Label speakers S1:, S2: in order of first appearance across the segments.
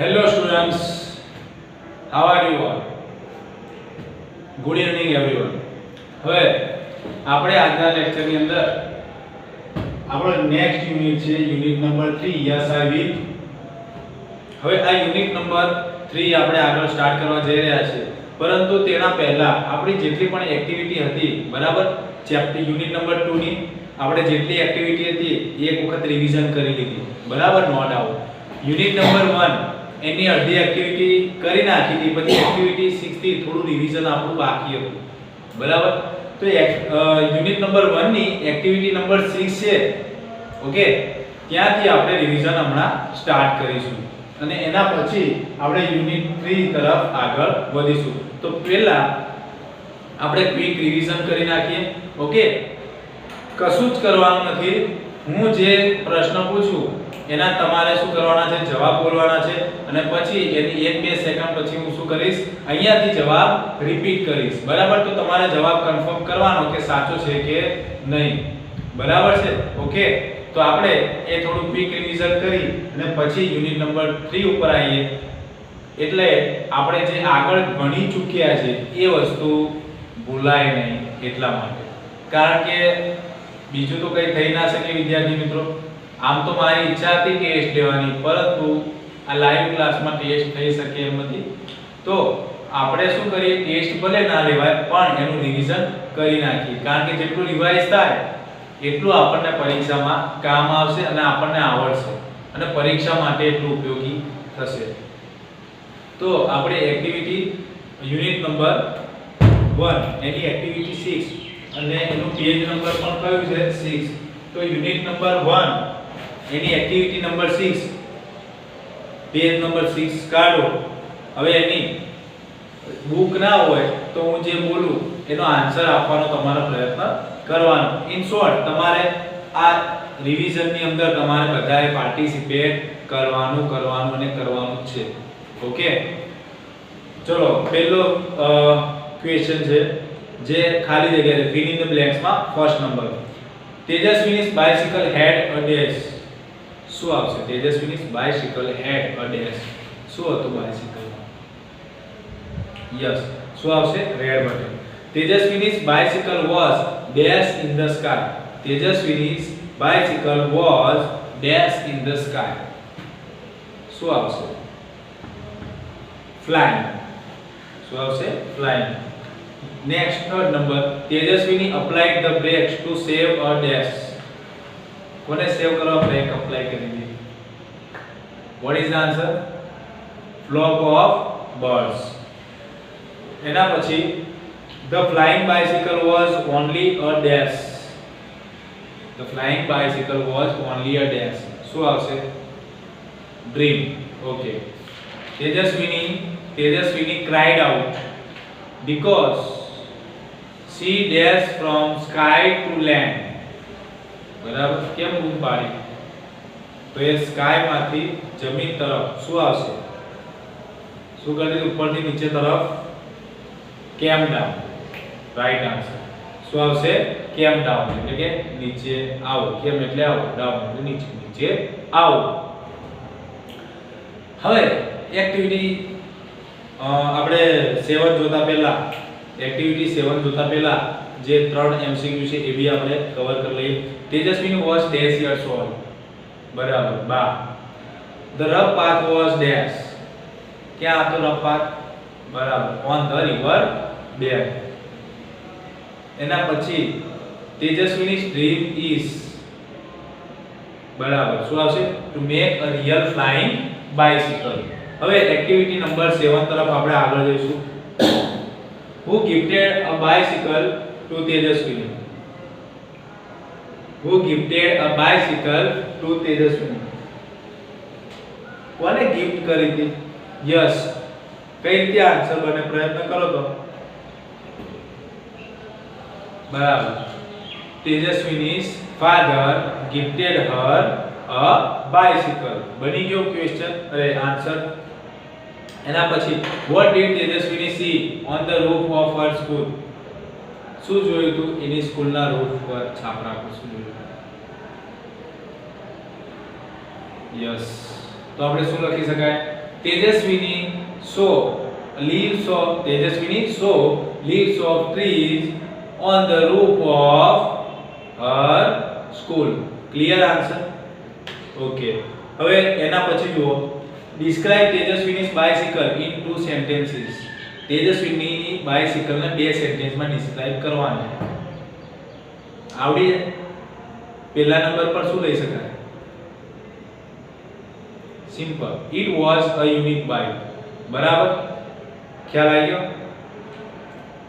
S1: Hello students, how are you all? Good evening everyone. હવે આપણે આજના લેક્ચરની અંદર આપણો નેક્સ્ટ યુનિટ છે unit number 3 yes I will. હવે આ યુનિટ નંબર 3 આપણે આગળ સ્ટાર્ટ કરવા જઈ રહ્યા છે, પરંતુ તેના પહેલા આપણી જેટલી પણ એક્ટિવિટી હતી, બરાબર, ચેપ્ટર યુનિટ નંબર 2 ની આપણે જેટલી એક્ટિવિટી હતી એક વખત રિવિઝન કરી લીધી, બરાબર, નો ડાઉટ. યુનિટ નંબર 1 એની અડધી એક્ટિવિટી કરી નાખી હતી, પછી એક્ટિવિટી 6 થી થોડું રિવિઝન આપણું બાકી હતું, બરાબર. તો યુનિટ નંબર 1 ની એક્ટિવિટી નંબર 6 છે, ઓકે, ત્યાંથી આપણે રિવિઝન હમણાં સ્ટાર્ટ કરીશું અને એના પછી આપણે યુનિટ 3 તરફ આગળ વધીશું. તો પહેલા આપણે ક્વિક રિવિઝન કરી નાખીએ, ઓકે. કશું જ કરવાનું નથી, હું જે પ્રશ્ન પૂછું એના તમારે શું કરવાના છે, જવાબ બોલવાના છે અને પછી એની 1-2 સેકન્ડ પછી હું શું કરીશ, અહીંયાથી જવાબ રિપીટ કરીશ, બરાબર. તો તમારે જવાબ કન્ફર્મ કરવાનો કે સાચો છે કે નહીં, બરાબર છે, ઓકે. તો આપણે એ થોડું ક્વિક રિવિઝન કરી અને પછી યુનિટ નંબર 3 ઉપર આવીએ, એટલે આપણે જે આગળ ભણી ચૂક્યા છે એ વસ્તુ ભૂલાય નહીં એટલા માટે. કારણ કે બીજું તો કંઈ થઈ ના શકે વિદ્યાર્થી મિત્રો. આમ તો મારી ઈચ્છા હતી ટેસ્ટ લેવાની, પરંતુ આ લાઈવ ક્લાસમાં ટેસ્ટ થઈ શકે એમ નથી. તો આપણે શું કરીએ, ટેસ્ટ ભલે ના લેવાય પણ એનું રિવિઝન કરી નાખીએ, કારણ કે જેટલું રિવાઇઝ થાય એટલું આપણને પરીક્ષામાં કામ આવશે અને આપણને આવડશે અને પરીક્ષા માટે એટલું ઉપયોગી થશે. તો આપણે એક્ટિવિટી યુનિટ નંબર 1 એની એક્ટિવિટી 6 અને એનું પેજ નંબર પણ કયું છે 6. તો યુનિટ નંબર 1 એની એક્ટિવિટી નંબર 6 પેજ નંબર 6 કાઢો. હવે એની બુક ના હોય તો હું જે બોલું એનો આન્સર આપવાનો તમારો પ્રયત્ન કરવાનો. ઇન શોર્ટ તમારે આ રિવિઝન ની અંદર તમારે બધાએ પાર્ટિસિપેટ કરવાનું છે, ઓકે. ચલો પહેલો ક્વેશ્ચન છે જે ખાલી જગ્યા છે, ફિલ ઇન ધ બ્લેન્ક્સ માં first number. Tejaswini bicycle had a dash. શું આવશે? Tejaswini bicycle had a dash. શું હતું બાઇસિકલ? યસ, શું આવશે? Red button. Tejaswini bicycle was dash in the sky. Tejaswini bicycle was dash in the sky. શું આવશે? ફ્લાઇંગ. શું આવશે? Flying. Next, third number. Tejaswini applied the brakes to save a dash. કોને સેવ કરવા બ્રેક એપ્લાય કરી દીધી? What is the answer? Flock of birds. એના પછી the flying bicycle was only a dash. The flying bicycle was only a dash. શું આવશે? Dream. Okay. Tejaswini cried out because she dashed from sky to land. બરાબર, કેમ બૂમ પાડી? તો એ sky માંથી જમીન તરફ શું આવશે? શું કરી દીધું? ઉપરથી નીચે તરફ કેમ ડાઉન. Right answer. શું આવશે? કેમ ડાઉન એટલે કે નીચે આવો. કેમ એટલે આવો, ડાઉન એટલે નીચે આવો. હવે એક્ટિવિટી આપણે 7 જોતા પહેલા જે 3 એમસીક્યુ છે એ બી આપણે કવર કરી લઈએ. તેજસ્વીની વોઝ ડેશ યર્સ ઓલ્ડ. બરાબર, 12. The rough path was dash. ક્યાં હતો રફ પાથ? બરાબર, ઓન ધ રિવર બેડ. એના પછી તેજસ્વીની ડ્રીમ ઇઝ. બરાબર, શું આવશે? To make a real flying bicycle. હવે એક્ટિવિટી નંબર 7 તરફ આપણે આગળ જઈશું. Who gifted a bicycle to Tejaswini? Who gifted a bicycle to Tejaswini? કોને ગિફ્ટ કરી હતી? યસ. કઈ રીતે આન્સર બને પ્રયત્ન કરો તો. બરાબર, Tejaswini's father gifted her a bicycle. બની ગયો ક્વેશ્ચન, અરે આન્સર. એના પછી what did Tejaswini see on the roof of her school? શું જોયું હતું એની સ્કૂલના રૂફ પર, છાપરા પર શું જોયું? યસ. તો આપણે શું લખી શકાય? તેજસ્વીની સો leaves of trees on the roof of her school. Clear answer? Okay. હવે એના પછી જુઓ, describe Tejaswini bicycle in two sentences. Tejaswini bicycle ને બે સેન્ટેન્સ માં ડિસ્ક્રાઇબ કરવાની. આવડી જાય? પહેલા નંબર પર શું લઈ શકાય? Simple. It was a unique bike. બરાબર? ખ્યાલ આવી ગયો?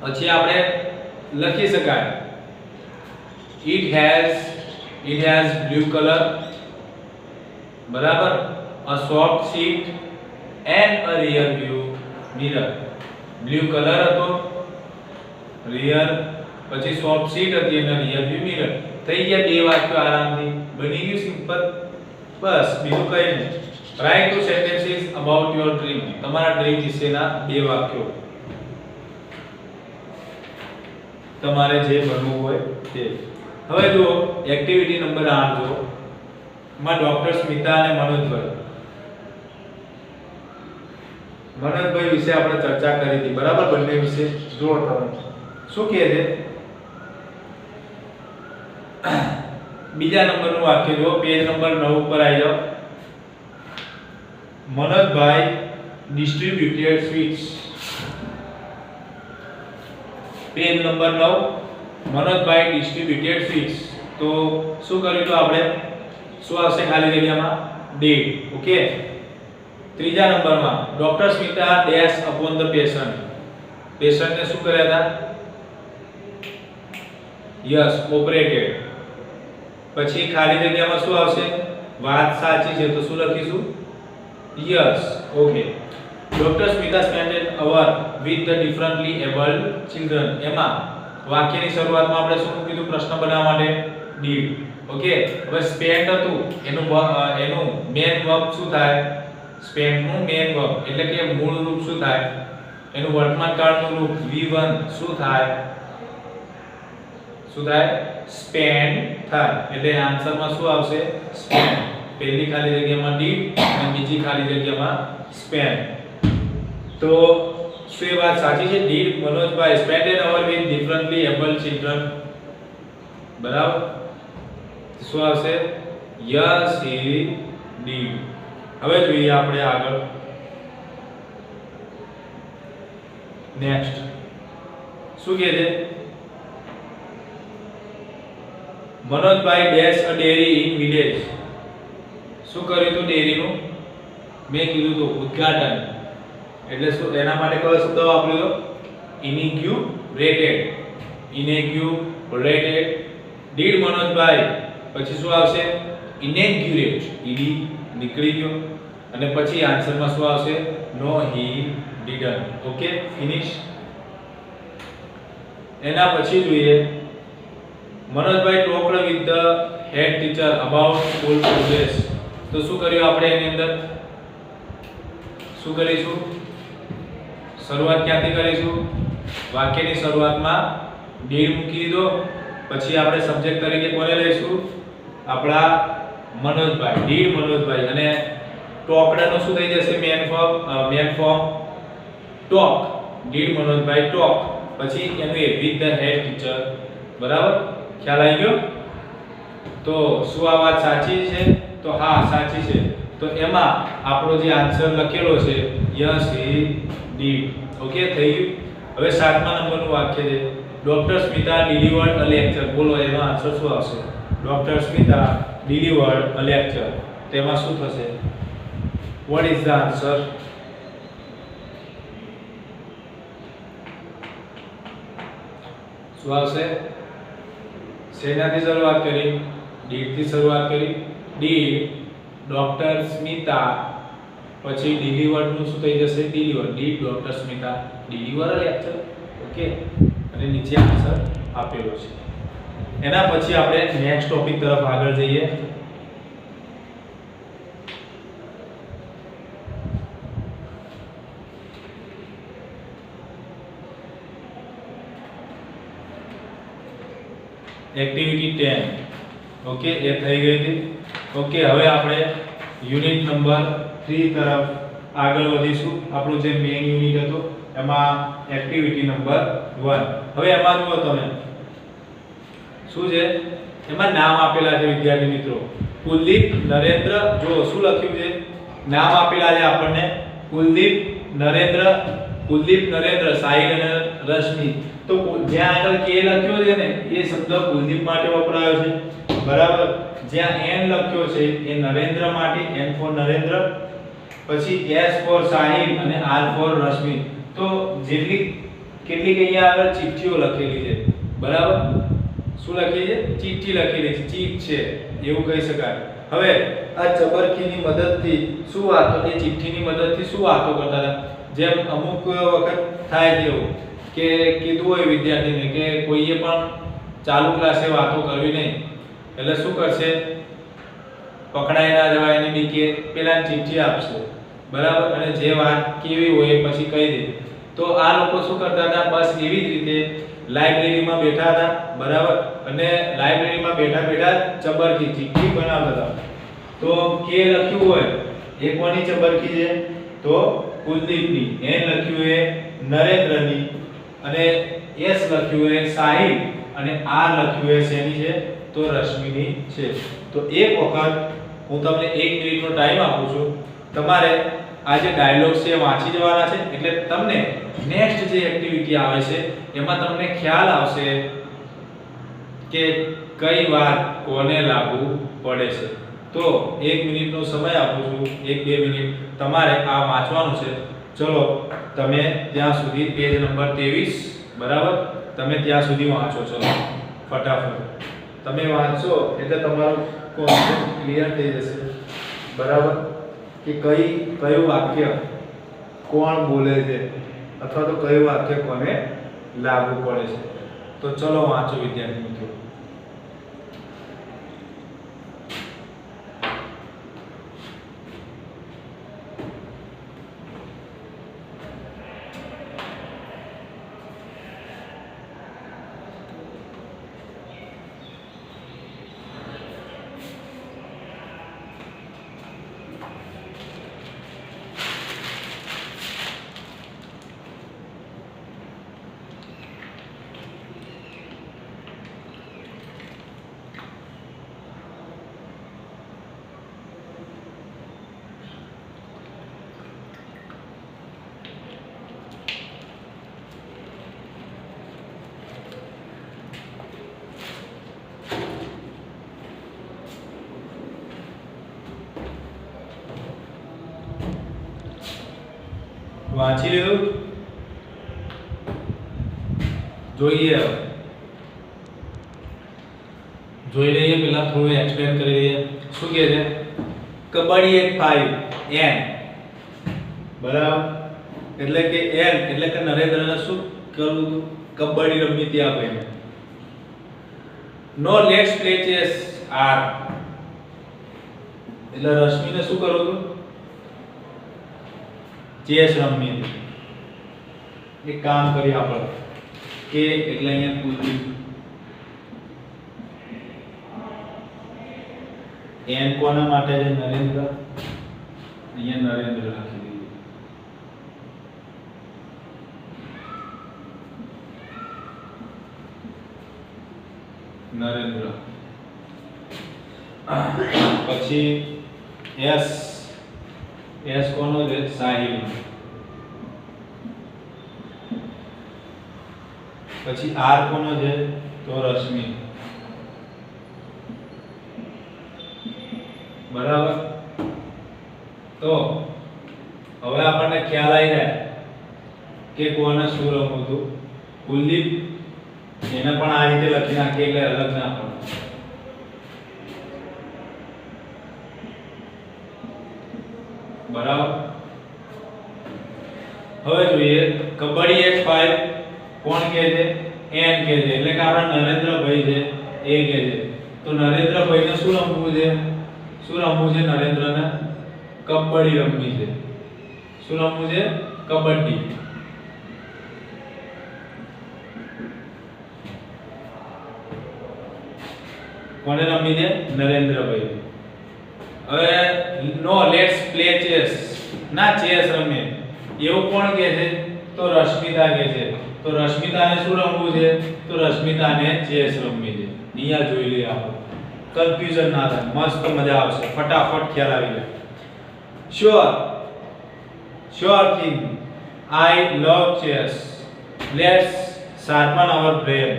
S1: પછી આપણે લખી શકાય it has blue color, બરાબર, a soft seat and a rear view mirror. blue color હતો, rear પછી soft seat હતી અને rear view mirror. થઈ ગયા બે વાક્યો આરામથી, બની ગયું સિમ્પલ. બસ બીજું કઈ નહીં. write two sentences about your dream. તમારા ડ્રીમ વિશેના બે વાક્યો, તમારે જે બનવું હોય તે. હવે જો એક્ટિવિટી નંબર 8 જો માં ડોક્ટર સ્મિતા અને મનોજભાઈ વિશે આપણે ચર્ચા કરી હતી, બરાબર? બંને વિશે જો તમે શું કહે છે. બીજા નંબરનું વાક્ય જો પેજ નંબર 9 ઉપર આવી જાઓ. મનોજભાઈ distributed sweets. પેજ નંબર 9, મનોજભાઈ distributed sweets. તો શું કર્યું તો આપણે, શું આવશે ખાલી જગ્યામાં? did. ઓકે. ત્રીજા નંબરમાં doctor Smita dash upon the patient. પેશન્ટને શું કર્યા હતા? Yes, operated. પછી ખાલી જગ્યામાં શું આવશે? વાત સાચી છે તો શું લખીશું? Yes. Okay. Doctor Smita spent an hour with the differently abled children. એમાં વાક્યની શરૂઆતમાં આપણે શું કીધું પ્રશ્ન બનાવવા માટે? did. ઓકે. હવે spent હતું એનું મેન વર્બ શું થાય? spent નું મેન વર્બ એટલે કે મૂળ રૂપ શું થાય? એનું વર્તમાન કાળનું રૂપ V1 શું થાય? શું થાય? spent થાય. એટલે આન્સરમાં શું આવશે? spent. પહેલી ખાલી જગ્યામાં did અને બીજી ખાલી જગ્યામાં spent. તો શું એ વાત સાચી છે? did Manojbhai spent an hour with differently abled children. બરાબર? શું આવશે? yes he did. હવે જોઈએ આપણે આગળ. નેક્સ્ટ શું કહે છે? મનોજભાઈ dash a dairy in village. શું કર્યું તો ડેરીનું? મેં કીધું તો ઉદ્ઘાટન. એટલે શું એના માટે કયો શબ્દ વાપર્યો? ઇનેગ્યુરેટેડ. ડીડ મનોજભાઈ પછી શું આવશે? ઇનેગ્યુરેટ. ઈડી નીકળી ગયો અને પછી આન્સરમાં શું આવશે? No he didn't. Okay, finish. એના પછી જોઈએ મનોજભાઈ talked with the head teacher about school progress. તો શું કર્યું આપણે એની અંદર? શું કરીશું? શરૂઆત ક્યાંથી કરીશું? વાક્યની શરૂઆતમાં ડીડ મૂકી દીધો, પછી આપણે સબ્જેક્ટ તરીકે કોને લઈશું? આપણા મનોજભાઈ. ડીડ મનોજભાઈ અને ટોકડાનો શું થઈ જશે? Main form talk. Did Manojbhai talk, પછી એનું એ વિથ ધ હેડ ટીચર. બરાબર? ખ્યાલ આવી ગયો? તો શું આ વાત સાચી છે? તો હા સાચી છે. તો એમાં આપણો જે આન્સર લખેલો છે યસ હી ડીડ. ઓકે, થઈ ગયું. હવે 7મા નંબરનું વાક્ય છે ડોક્ટર સ્મિતા ડિલિવર્ડ અ લેક્ચર. બોલો એનો આન્સર શું આવશે? ડોક્ટર સ્મિતા ડિલિવર્ડ અ લેક્ચર. તેમાં શું થશે? What is the answer? શું આવશે? શેનાથી શરૂઆત કરી? ડીડ થી શરૂઆત કરી. ડીડ ડોક્ટર સ્મિતા પછી ડિલિવર્ડ નું શું થઈ જશે? Deliver. Did doctor Smita deliver a lecture. Okay, અને નીચે આન્સર આપેલો છે. એના પછી આપણે નેક્સ્ટ ટોપિક તરફ આગળ જઈએ. એક્ટિવિટી 10. ઓકે, એ થઈ ગઈ હતી. ઓકે, હવે આપણે યુનિટ નંબર 3 તરફ આગળ વધીશું. આપણું જે મેઇન યુનિટ હતું એમાં એક્ટિવિટી નંબર 1. હવે એમાં જુઓ તમે શું છે, એમાં નામ આપેલા છે વિદ્યાર્થી મિત્રો. કુલદીપ, નરેન્દ્ર. જો શું લખ્યું છે, નામ આપેલા છે આપણને કુલદીપ, નરેન્દ્ર, સાહિલ અને રશ્મિ. તો જ્યાં આગળ કે લખ્યો છે ને એ શબ્દ કુલદીપ માટે વપરાયો છે, બરાબર. જ્યાં એન લખ્યો છે એ નરેન્દ્ર માટે, એન ફોર નરેન્દ્ર. પછી એસ ફોર સાહિલ અને આર ફોર રશ્મિ. તો કેટલીક અહીંયા આગળ ચિઠ્ઠીઓ લખેલી છે, બરાબર. શું લખેલી છે, ચિઠ્ઠી લખેલી છે, ચીઠ છે એવું કહી શકાય. હવે આ ચબરખીની મદદથી શું વાતો, એ ચિઠ્ઠીની મદદથી શું વાતો કરતા હતા, જેમ અમુક વખત થાય તેવું કે કીધું હોય વિદ્યાર્થીને કે કોઈએ પણ ચાલુ ક્લાસે વાતો કરવી નહીં, એટલે શું કરશે, પકડાઈ ના જવાય એની બીકે પેલા ચિઠ્ઠી આપશે, બરાબર. અને જે વાત કેવી હોય પછી કહી દે. તો આ લોકો શું કરતા હતા, બસ એવી જ રીતે લાઇબ્રેરીમાં બેઠા હતા, બરાબર. અને લાઇબ્રેરીમાં બેઠા બેઠા ચબરખી ચિઠ્ઠી બનાવતા હતા. તો કે લખ્યું હોય એ કોની ચબરખી છે, તો કુલદીપની. એન લખ્યું એ નરેન્દ્રની, અને એસ લખ્યું એ સાહિલ, અને આર લખ્યું એ શેની છે, તો રશ્મિની છે. તો એક વખત હું તમને 1 મિનિટનો ટાઈમ આપું છું, તમારે આ જે ડાયલોગ છે વાંચી જવાના છે, એટલે તમને નેક્સ્ટ જે એક્ટિવિટી આવે છે એમાં તમને ખ્યાલ આવશે કે કઈ વાત કોને લાગુ પડે છે. તો 1 મિનિટનો સમય આપું છું, 1-2 મિનિટ તમારે આ વાંચવાનું છે. ચલો તમે ત્યાં સુધી પેજ નંબર 23, બરાબર, તમે ત્યાં સુધી વાંચો. ચલો ફટાફટ તમે વાંચો એટલે તમારો કોન્સેપ્ટ ક્લિયર થઈ જશે, બરાબર. કે કયું વાક્ય કોણ બોલે છે અથવા તો કયું વાક્ય કોને લાગુ પડે છે. તો ચલો વાંચો વિદ્યાર્થી મિત્રો. વાંચી લ્યો, જોઈએ. જોઈ લઈએ, પહેલા થોડું એક્સપ્લેન કરી દઈએ. શું કહે છે, કબડ્ડી એટ 5 એન, બરાબર. એટલે કે એન એટલે કે નરેન્દ્રને શું કરવું હતું, કબડ્ડી રમવી ત્યાં ભાઈ. નો લેટ્સ પ્લે ચેસ આર, એટલે રશ્મિને શું કરવું હતું, ચેસ રમવી હતી. એક કામ કરી આપણે કે એટલે અહીંયા કુલદીપ, એન કોના માટે છે, નરેન્દ્ર. અહીંયા નરેન્દ્ર લખી દીધું. નરેન્દ્ર. પછી એસ, એસ કોનો છે, સાહિલ. પછી આર કોનો છે, તો રશ્મિ, બરાબર. તો હવે આપણને ખ્યાલ આવી જાય કે કોને શું રમવું હતું. કુલદીપ એને પણ આ રીતે લખી નાખીએ એટલે અલગ ના પડે. બરાબર. હવે જોઈએ કબડ્ડી એટ 5 કોણ કહે છે, એન કહે છે, એટલે કે આપણા નરેન્દ્રભાઈ છે એ કહે છે. તો નરેન્દ્રભાઈને શું રમવું છે, નરેન્દ્રને કબડ્ડી રમવી છે. શું રમવું છે, કબડ્ડી. કોને રમવી છે, નરેન્દ્રભાઈ. હવે નો લેટ્સ પ્લે ચેસ, ના ચેસ રમે એવું કોણ કહે છે? તો રશ્મિતા કહે છે. તો રશ્મિતાને શું રમવું છે? તો રશ્મિતાને ચેસ રમવી છે. અહીંયા જોઈ લઈએ આપણે, કન્ફ્યુઝન ના થાય, મસ્ત મજા આવશે, ફટાફટ ખ્યાલ આવી જાય. Sure thing I love chess, let's sharpen our brain.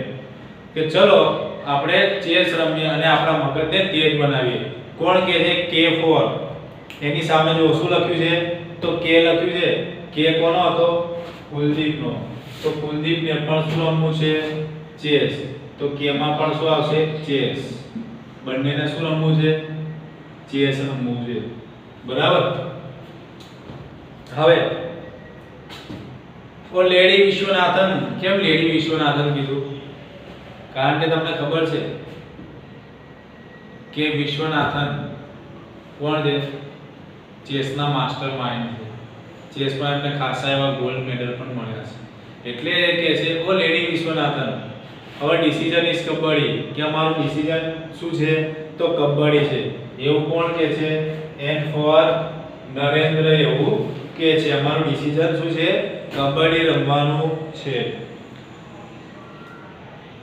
S1: કે ચલો આપણે ચેસ રમીએ અને આપણા મગજને તેજ બનાવીએ. કોણ કહે છે? K4. એની સામે જો શું લખ્યું છે? તો K લખ્યું છે. K કોનો હતો? કુલદીપનો. તો કુલદીપને પણ શું રમવું છે? ચેસ. તો K માં પણ શું આવશે? ચેસ. બંનેને શું રમવું છે? ચેસ રમવું છે. બરાબર. હવે ઓ લેડી વિશ્વનાથન, કેમ લેડી વિશ્વનાથન કીધું? કારણ કે તમને ખબર છે કે વિશ્વનાથન કોણ છે? ચેસના માસ્ટર માઇન્ડ છે. ચેસમાં એમને ખાસા એવા ગોલ્ડ મેડલ પણ મળ્યા છે. એટલે કે છે ઓ લેડી વિશ્વનાથન, હવે ડિસિઝન ઇઝ કબડ્ડી, કે અમારું ડિસિઝન શું છે? તો કબડ્ડી છે. એવું કોણ કે છે? એન ફોર નરેન્દ્ર એવું કે છે અમારું ડિસિઝન શું છે? કબડ્ડી રમવાનું છે.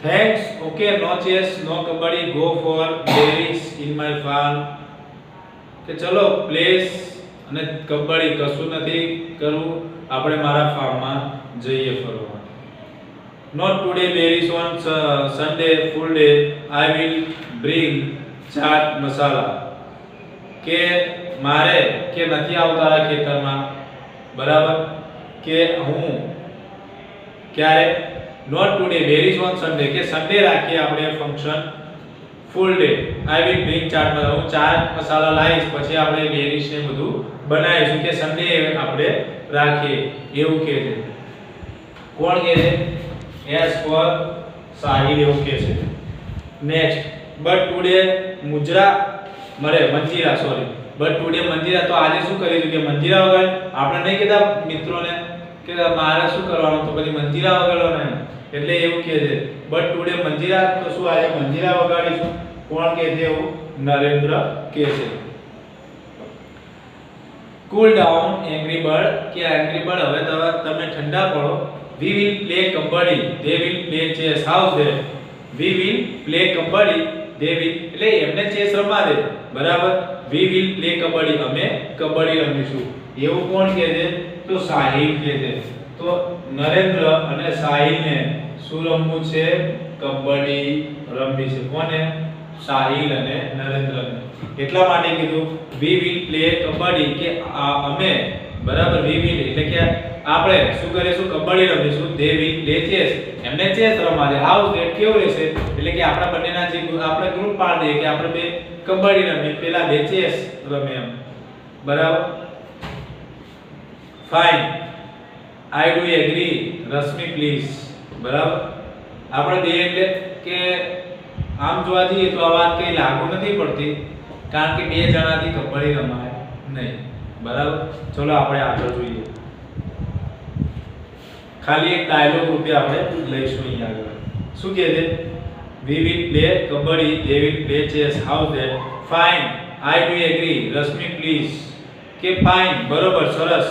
S1: Thanks. Okay, no chess, no kabaddi, go for berries in my farm. કે ચલો પ્લેસ અને કબડ્ડી કશું નથી કરવું, આપણે મારા ફાર્મમાં જઈએ ફરવા. Not today berries on Sunday full day, I will bring chaat masala. કે મારે કે નથી આવતા ખેતરમાં, બરાબર, કે હું ક્યારે? Not today berries on Sunday, કે સન્ડે રાખીએ આપણે function, full day I will bring chaat masala, હું ચાટ મસાલા લાવીશ, પછી આપણે બેરીસ ને બધું બનાવીશું, કે સન્ડે આપણે રાખીએ એવું કહે છે. કોણ કહે છે? એસ ફોર સાહિલ એવું કહે છે. નેક્સ્ટ, બટ ટુડે મુજરા મરે મંજીરા, સોરી, બટ ટુડે મંજીરા. તો આજે શું કરીશું? કે મંજીરા વગાડ. આપણે નહીં કહેતા મિત્રોને કે મારે શું કરવાનું? તો પછી મંજીરા વગાડો ને, એટલે એવું કહે છે બટ ટુડે મંજીરા. તો શું આજે મંજીરા વગાડીશું? કોણ કહે છે એવું? નરેન્દ્ર કહે છે. કૂલ ડાઉન એંગ્રી બર્ડ, કે એંગ્રી બર્ડ હવે તમે ઠંડા પડો. વી will play kabaddi, they will play chess. How they? V will play kabaddi, they will, એટલે એમને ચેસ રમવા દે, બરાબર. વી વિલ પ્લે કબડ્ડી, અમે કબડ્ડી રમીશું. એવું કોણ કહે છે? તો સાહિલ કહે છે. તો નરેન્દ્ર અને સાહિલને શું રમવું છે? કબડ્ડી રમવી છે. કોને? સાહિલ અને નરેન્દ્રને. એટલા માટે કીધું વી વિલ પ્લે કબડ્ડી, કે અમે, બરાબર, વી વિલ એટલે કે આપણે શું કરીશું? કબડ્ડી રમીશું. દે વિલ પ્લે ચેસ, એમને ચેસ રમવા દે. હાઉ ધેટ કેવું રહેશે? એટલે કે આપણા બંનેના જે આપણે ગ્રુપ પાડી દઈએ કે આપણે બે કબડ્ડી રમીએ, પેલા બે ચેસ રમે એમ, બરાબર. Fine, I do agree, Rashmi please. બરાબર. આપણે બે એટલે કે આમ જોવા જઈએ તો આ વાત કઈ લાગુ નથી પડતી, કારણ કે બે જણાથી કબડ્ડી રમાય નહીં, બરાબર. ચલો આપણે આગળ જોઈએ. ખાલી એક ડાયલોગ રૂપે આપણે લઈશું અહીંયા આગળ. શું કહે છે? We will play kabaddi, they will play chess. How that? Fine, I do agree, Rashmi please. કે ફાઇન, બરોબર, સરસ.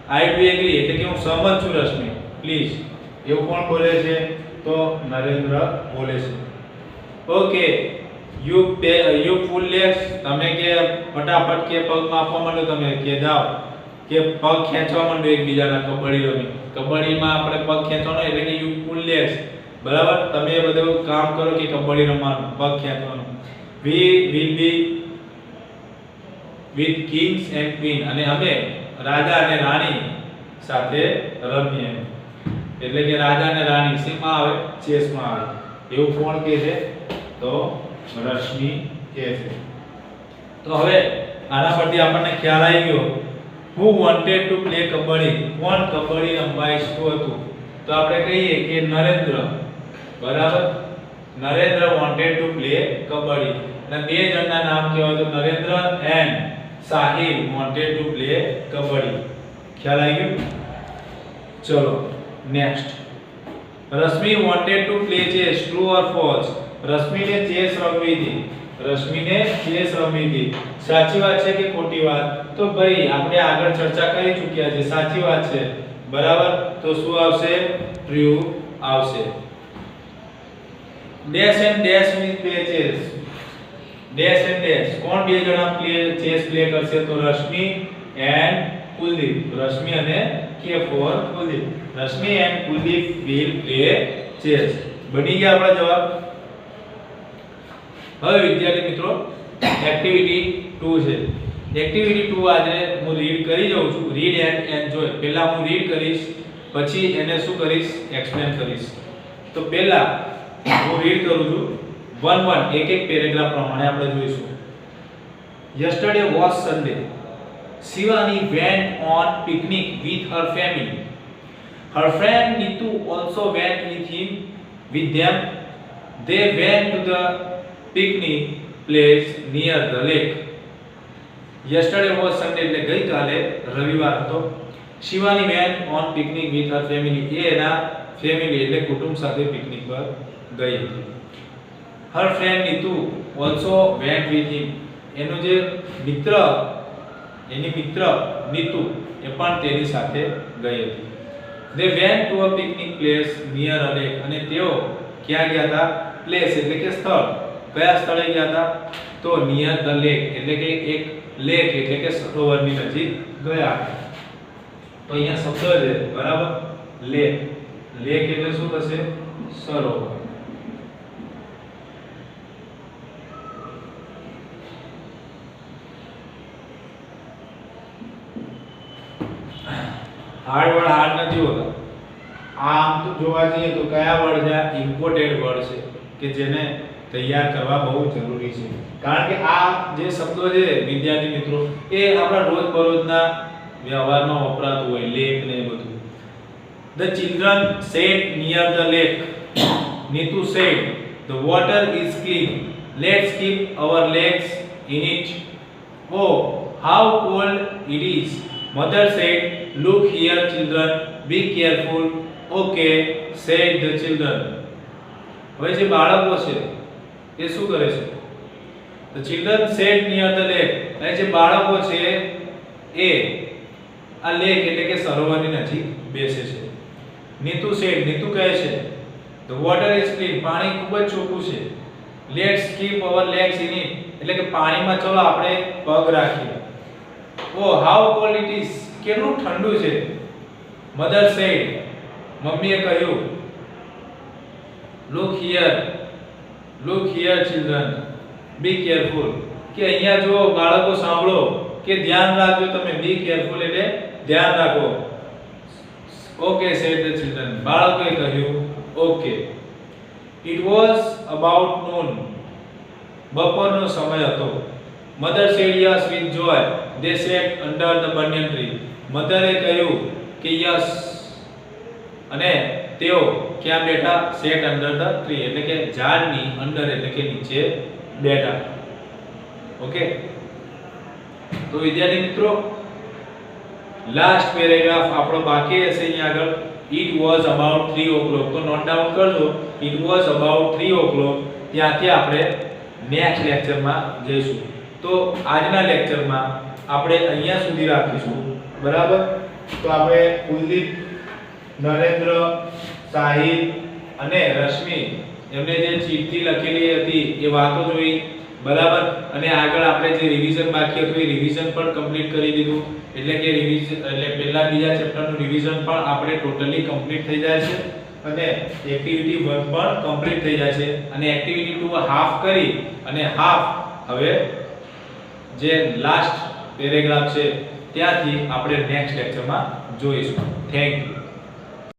S1: આઈ ડુ એગ્રી એટલે કે હું સહમત છું રશ્મિ, પ્લીઝ. એવું કોણ બોલે છે? તો નરેન્દ્ર બોલે છે. ઓકે, યુ ફૂલ લેગ્સ, તમે કે ફટાફટ કે પગ માપવા માંડો, તમે કે જાઓ કે પગ ખેંચવા માંડો એકબીજાના. કબડ્ડી રમી, કબડ્ડીમાં આપણે પગ ખેંચવાનો એટલે કે યુ ફૂલ લેગ્સ, બરાબર. તમે એ બધું કામ કરો કે કબડ્ડી રમવાનું, પગ ખેંચવાનું. We will be with kings and queen, અને અમે રાજા અને રાણી સાથે રમીએ. એટલે કે રાજા અને રાણી શેમાં આવે? ચેસમાં આવે. એવું કોણ કહે છે? તો રશ્મિ કહે છે. તો હવે આના પરથી આપણને ખ્યાલ આવી ગયો who wanted to play kabaddi, કોણ કબડ્ડી રમવા ઈચ્છતું હતું? તો આપણે કહીએ કે નરેન્દ્ર, બરાબર. Narendra wanted to play kabaddi. અને બે જણના નામ કહેવાય તો Narendra and Sahil wanted to play kabaddi. ખ્યાલ આવી ગયો? ચલો next. Rashmi wanted to play chess, true or false? રશ્મિને ચેસ રમવી હતી, રશ્મિને ચેસ રમી હતી. સાચી વાત છે કે ખોટી વાત? તો ભાઈ આપણે આગળ ચર્ચા કરી ચૂક્યા છે, સાચી વાત છે. બરાબર, તો શું આવશે? ટ્રુ આવશે. Dash and dash means play chess. Dash and dash કોણ બે જણા ચેસ પ્લે કરશે? તો રશ્મિ એન્ડ કુલદીપ. રશ્મિ અને કે for Kuldeep. Rashmi and Kuldeep will play chess. બની ગયા આપણા જવાબ. હવે વિદ્યાર્થી મિત્રો એક્ટિવિટી 2 છે. એક્ટિવિટી 2 આજે હું રીડ કરી જાઉં છું. Read and enjoy. પહેલા હું રીડ કરીશ, પછી એને શું કરીશ? એક્સપ્લેન કરીશ. તો પહેલા હું રીડ કરું છું. 1 એક એક પેરેગ્રાફ પ્રમાણે આપણે જોઈશું. Yesterday was Sunday. Shivani went on picnic with her family. Her friend Nitu also went with them. They went to the picnic place near the lake. Yesterday was Sunday એટલે ગઈકાલે રવિવાર હતો. Shivani went on picnic with her family. એના family એટલે કુટુંબ સાથે picnic પર ગઈ હતી. Her friend Nitu also went with him. એનો જે મિત્ર એની મિત્ર નીતુ એ પણ તેની સાથે ગઈ હતી. They went to a picnic place near a lake. અને તેઓ ક્યાં ગયા હતા? પ્લેસ એટલે કે સ્થળ. કયા સ્થળે ગયા હતા? તો near the lake એટલે કે એક લેક એટલે કે સરોવરની નજીક ગયા. તો અહીંયા શબ્દ છે બરાબર, લેક. લેક એટલે શું થશે? સરોવર. હાર્ડ વર્ડ હાર્ડ નથી હોતા. આમ તો જોવા જઈએ તો કયા વર્ડ છે? ઇમ્પોર્ટેન્ટ વર્ડ છે કે જેને તૈયાર કરવા બહુ જરૂરી છે. કારણ કે આ જે શબ્દો છે વિદ્યાર્થી મિત્રો એ આપણા રોજબરોજના વ્યવહારમાં વપરાતું હોય, લેક ને એ બધું. The children sat near the lake. Nitu said, "The water is clean. Let's keep our legs in it." "Oh, how cold it is." Mother said, "Look here, children. Be careful." "Okay," said the children. હવે જે બાળકો છે એ શું કરે છે? The children sat near the lake. અને જે બાળકો છે એ આ લેક એટલે કે સરોવરની નજીક બેસે છે. નીતુ said, નીતુ કહે છે, "The water is clean." પાણી ખૂબ જ ચોખ્ખું છે. "Let's keep our legs in it." એટલે કે પાણીમાં ચલો આપણે પગ રાખીએ. "Oh, how cold it is." કેટલું ઠંડુ છે. Mother said, મમ્મીએ કહ્યું, "Look here, children. Be careful." કે અહીંયા જો બાળકો સાંભળો કે ધ્યાન રાખજો તમે. Be careful એટલે ધ્યાન રાખો. Okay, said the children. બાળકોએ કહ્યું okay. It was about noon. બપોરનો સમય હતો. Mother said yes with joy. They sat under the banyan tree. મધરે કહ્યું કે યસ અને તેઓ ક્યાં બેઠા? સેટ અંડર ધ ટ્રી એટલે કે ઝાડની અંદર એટલે કે નીચે બેઠા. ઓકે, તો વિદ્યાર્થી મિત્રો લાસ્ટ પેરેગ્રાફ આપણો બાકી હશે અહીંયા આગળ. It was about 3 o'clock. તો નોટ ડાઉન કરજો. It was about 3 o'clock. ત્યાંથી આપણે નેક્સ્ટ લેક્ચરમાં જઈશું. તો આજના લેક્ચરમાં આપણે અહીંયા સુધી રાખીશું. બરાબર, તો આપણે કુલદીપ, નરેન્દ્ર, સાહિલ અને રશ્મિ એમને જે ચિઠ્ઠી લખેલી હતી એ વાતો જોઈ. બરાબર, અને આગળ આપણે જે રિવિઝન બાકી હતું એ રિવિઝન પણ કમ્પ્લીટ કરી દીધું. એટલે કે રિવિઝન એટલે પહેલા બીજા ચેપ્ટરનું રિવિઝન પણ આપણે ટોટલી કમ્પ્લીટ થઈ જાય છે અને એક્ટિવિટી 1 પણ કમ્પ્લીટ થઈ જાય છે. અને એક્ટિવિટી 2 હાફ કરી અને હાફ હવે જે લાસ્ટ પેરેગ્રાફ છે ત્યાંથી આપણે નેક્સ્ટ લેક્ચરમાં જોઈશું. Thank you.